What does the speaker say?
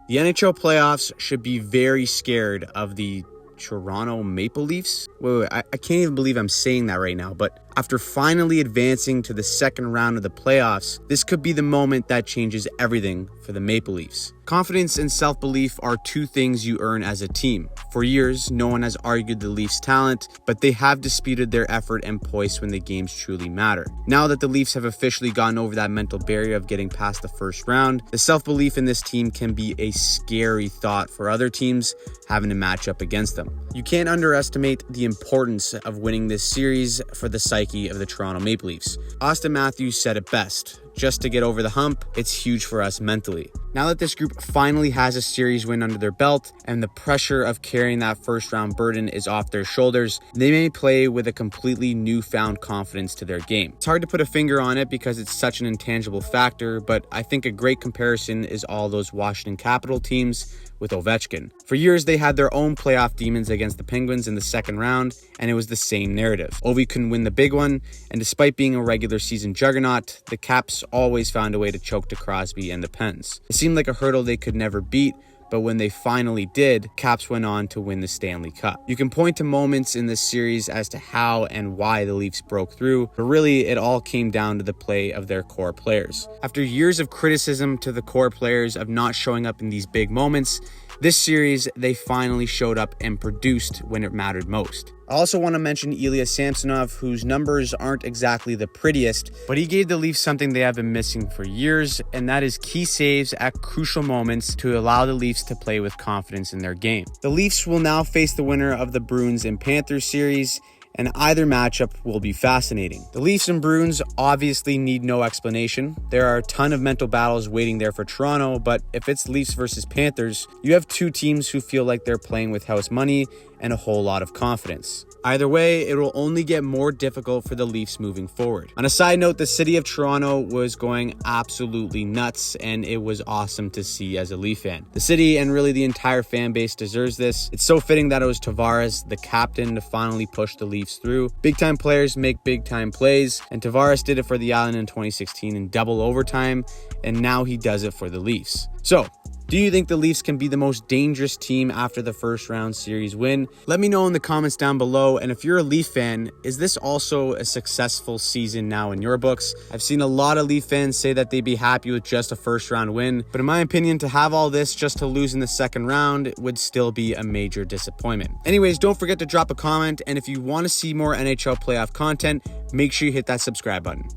The NHL playoffs should be very scared of the Toronto Maple Leafs. Wait, I can't even believe I'm saying that right now, but after finally advancing to the second round of the playoffs, this could be the moment that changes everything for the Maple Leafs. Confidence and self-belief are two things you earn as a team. For years, no one has argued the Leafs' talent, but they have disputed their effort and poise when the games truly matter. Now that the Leafs have officially gotten over that mental barrier of getting past the first round, the self-belief in this team can be a scary thought for other teams having to match up against them. You can't underestimate the importance of winning this series for the psyche of the Toronto Maple Leafs. Auston Matthews said it best. Just to get over the hump, it's huge for us mentally. Now that this group finally has a series win under their belt and the pressure of carrying that first round burden is off their shoulders, they may play with a completely newfound confidence to their game. It's hard to put a finger on it because it's such an intangible factor, but I think a great comparison is all those Washington Capitol teams with Ovechkin. For years, they had their own playoff demons against the Penguins in the second round, and it was the same narrative. Ovi couldn't win the big one, and despite being a regular season juggernaut, the Caps always found a way to choke to Crosby and the Pens. It seemed like a hurdle they could never beat, but when they finally did, Caps went on to win the Stanley Cup. You can point to moments in this series as to how and why the Leafs broke through, but really it all came down to the play of their core players. After years of criticism to the core players of not showing up in these big moments, this series, they finally showed up and produced when it mattered most. I also want to mention Ilya Samsonov, whose numbers aren't exactly the prettiest, but he gave the Leafs something they have been missing for years, and that is key saves at crucial moments to allow the Leafs to play with confidence in their game. The Leafs will now face the winner of the Bruins and Panthers series, and either matchup will be fascinating. The Leafs and Bruins obviously need no explanation. There are a ton of mental battles waiting there for Toronto, but if it's Leafs versus Panthers, you have two teams who feel like they're playing with house money and a whole lot of confidence. Either way, it will only get more difficult for the Leafs moving forward. On a side note, the city of Toronto was going absolutely nuts, and it was awesome to see as a Leaf fan. The city and really the entire fan base deserves this. It's so fitting that it was Tavares, the captain, to finally push the Leafs through. Big time players make big time plays, and Tavares did it for the Island in 2016 in double overtime, and now he does it for the Leafs. So, do you think the Leafs can be the most dangerous team after the first round series win? Let me know in the comments down below. And if you're a Leaf fan, is this also a successful season now in your books? I've seen a lot of Leaf fans say that they'd be happy with just a first round win. But in my opinion, to have all this just to lose in the second round would still be a major disappointment. Anyways, don't forget to drop a comment. And if you want to see more NHL playoff content, make sure you hit that subscribe button.